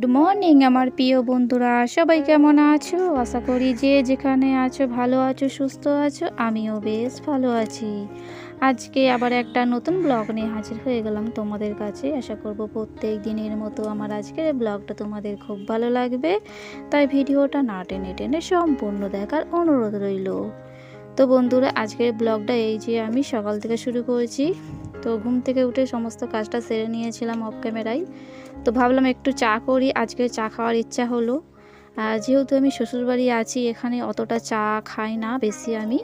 Good morning আমার প্রিয় বন্ধুরা, সবাই কেমন আছো? আশা করি যে যেখানে আছো ভালো আছো, সুস্থ আছো। আমিও বেশ ভালো আছি। আজকে আবার একটা নতুন ব্লগ নিয়ে হাজির হয়ে গেলাম তোমাদের কাছে। আশা করব প্রত্যেক দিনের মতো আমার আজকের ব্লগটা তোমাদের খুব ভালো লাগবে, তাই ভিডিওটা না টেনে টেনে সম্পূর্ণ দেখার অনুরোধ রইল। তো বন্ধুরা, আজকের ব্লগটা এই যে আমি সকাল থেকে শুরু করেছি। তো ঘুম থেকে উঠে সমস্ত কাজটা সেরে নিয়েছিলাম অফ ক্যামেরায়। তো ভাবলাম একটু চা করি, আজকে চা খাওয়ার ইচ্ছা হলো। যেহেতু আমি শ্বশুরবাড়ি আছি, এখানে অতটা চা খাই না বেশি, আমি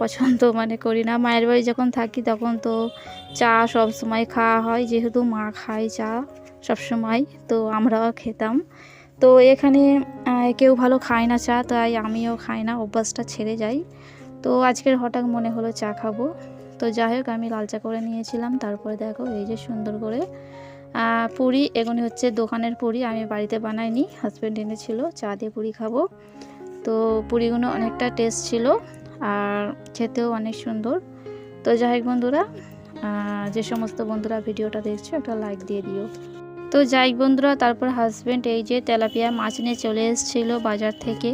পছন্দ করি না। মায়ের বাড়ি যখন থাকি তখন তো চা সব সময় খাওয়া হয়, যেহেতু মা খায় চা সব সময়, তো আমরাও খেতাম। তো এখানে কেউ ভালো খায় না চা, তাই আমিও খাই না, অভ্যাসটা ছেড়ে যাই। তো আজকের হঠাৎ মনে হলো চা খাবো। তো যাই হোক, আমি লাল চা করে নিয়েছিলাম। তারপরে দেখো এই যে সুন্দর করে পুরি, এগুলি হচ্ছে দোকানের পুরি, আমি বাড়িতে বানাইনি, হাজব্যান্ড এনেছিল। চা দিয়ে পুরি খাবো। তো পুরিগুলো অনেকটা টেস্ট ছিল আর খেতেও অনেক সুন্দর। তো যাই হোক বন্ধুরা, যে সমস্ত বন্ধুরা ভিডিওটা দেখছো একটা লাইক দিয়ে দিও। তো যাই হোক বন্ধুরা, তারপর হাজব্যান্ড এই যে তেলাপিয়া মাছ নিয়ে চলে এসেছিলো বাজার থেকে।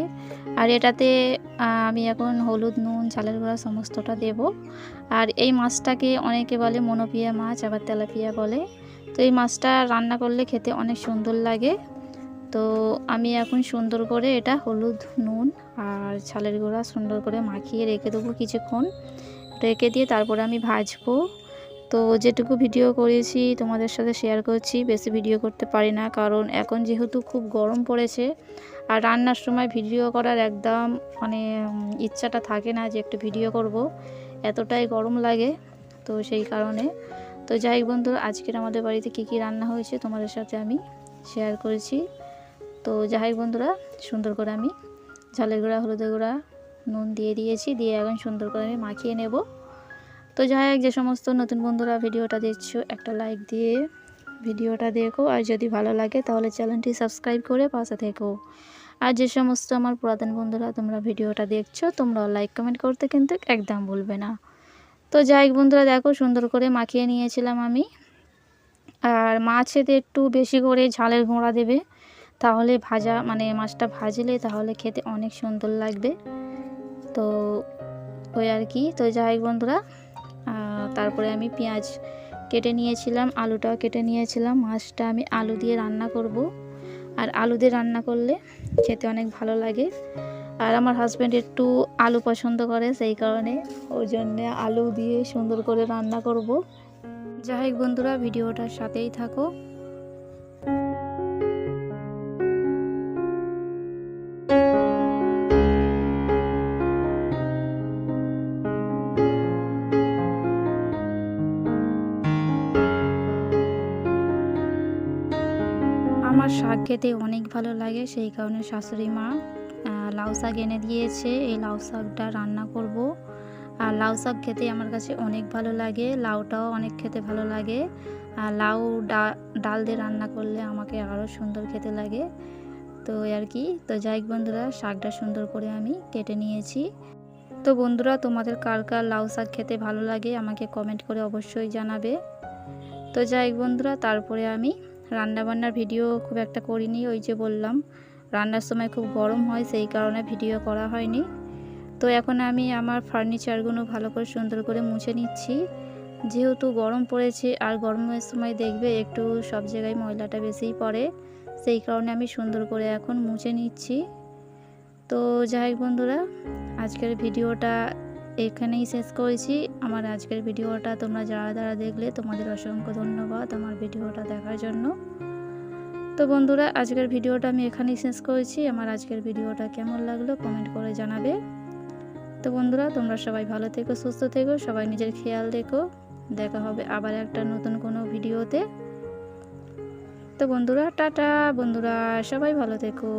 আর এটাতে আমি এখন হলুদ, নুন, চালের গুঁড়া সমস্তটা দেব। আর এই মাছটাকে অনেকে বলে মনোপিয়া মাছ, আবার তেলাপিয়া বলে। তো এই মাছটা রান্না করলে খেতে অনেক সুন্দর লাগে। তো আমি এখন সুন্দর করে এটা হলুদ, নুন আর চালের গুঁড়া সুন্দর করে মাখিয়ে রেখে দেবো কিছুক্ষণ। রেখে দিয়ে তারপরে আমি ভাজবো। তো যেটুকু ভিডিও করেছি তোমাদের সাথে শেয়ার করছি, বেশি ভিডিও করতে পারি না, কারণ এখন যেহেতু খুব গরম পড়েছে আর রান্নার সময় ভিডিও করার একদম ইচ্ছাটা থাকে না যে একটু ভিডিও করব, এতটাই গরম লাগে। তো সেই কারণে তো যাই হোক বন্ধুরা, আজকের আমাদের বাড়িতে কী কী রান্না হয়েছে তোমাদের সাথে আমি শেয়ার করেছি। তো যাই হোক বন্ধুরা, সুন্দর করে আমি ঝালের গুঁড়া, হলুদের গুঁড়া, নুন দিয়ে দিয়েছি, দিয়ে এখন সুন্দর করে আমি মাখিয়ে নেব। তো যাই হোক, যে সমস্ত নতুন বন্ধুরা ভিডিওটা দেখছো একটা লাইক দিয়ে ভিডিওটা দেখো, আর যদি ভালো লাগে তাহলে চ্যানেলটি সাবস্ক্রাইব করে পাশে থেকো। আর যে সমস্ত আমার পুরাতন বন্ধুরা তোমরা ভিডিওটা দেখছো, তোমরা লাইক কমেন্ট করতে কিন্তু একদম ভুলবে না। তো যাই হোক বন্ধুরা, দেখো সুন্দর করে মাখিয়ে নিয়েছিলাম আমি। আর মাছেতে একটু বেশি করে ঝালের গুঁড়া দেবে, তাহলে ভাজা মাছটা ভাজলে তাহলে খেতে অনেক সুন্দর লাগবে। তো ওই আর কি। তো যাই হোক বন্ধুরা, তারপরে আমি পেঁয়াজ কেটে নিয়েছিলাম, আলুটা কেটে নিয়েছিলাম। মাছটা আমি আলু দিয়ে রান্না করব, আর আলু দিয়ে রান্না করলে খেতে অনেক ভালো লাগে। আর আমার হাজব্যান্ড একটু আলু পছন্দ করে, সেই কারণে ওই জন্যে আলু দিয়ে সুন্দর করে রান্না করব। যাই হোক বন্ধুরা, ভিডিওটার সাথেই থাকো। আমার শাক খেতে অনেক ভালো লাগে, সেই কারণে শাশুড়ি মা লাউ শাক এনে দিয়েছে। এই লাউ শাকটা রান্না করব। আর লাউ শাক খেতে আমার কাছে অনেক ভালো লাগে, লাউটাও অনেক খেতে ভালো লাগে। আর লাউ ডাল দিয়ে রান্না করলে আমাকে আরও সুন্দর খেতে লাগে। তো আর কি। তো যাই হোক বন্ধুরা, শাকটা সুন্দর করে আমি কেটে নিয়েছি। তো বন্ধুরা, তোমাদের কার কার লাউ শাক খেতে ভালো লাগে আমাকে কমেন্ট করে অবশ্যই জানাবে। তো যাই হোক বন্ধুরা, তারপরে আমি রান্নাবান্নার ভিডিও খুব একটা করিনি, ওই যে বললাম রান্নার সময় খুব গরম হয়, সেই কারণে ভিডিও করা হয়নি। তো এখন আমি আমার ফার্নিচারগুলো ভালো করে সুন্দর করে মুছে নিচ্ছি, যেহেতু গরম পড়েছে। আর গরমের সময় দেখবে একটু সব জায়গায় ময়লাটা বেশিই পড়ে, সেই কারণে আমি সুন্দর করে এখন মুছে নিচ্ছি। তো যাই হোক বন্ধুরা, আজকের ভিডিওটা এখানেই শেষ করেছি। আমার আজকের ভিডিওটা তোমরা যারা দেখলে তোমাদের অসংখ্য ধন্যবাদ আমার ভিডিওটা দেখার জন্য। তো বন্ধুরা, আজকের ভিডিওটা আমি এখানেই শেষ করেছি। আমার আজকের ভিডিওটা কেমন লাগলো কমেন্ট করে জানাবে। তো বন্ধুরা, তোমরা সবাই ভালো থেকো, সুস্থ থেকো, সবাই নিজের খেয়াল রেখো। দেখা হবে আবার একটা নতুন কোনো ভিডিওতে। তো বন্ধুরা, টাটা বন্ধুরা, সবাই ভালো থেকো।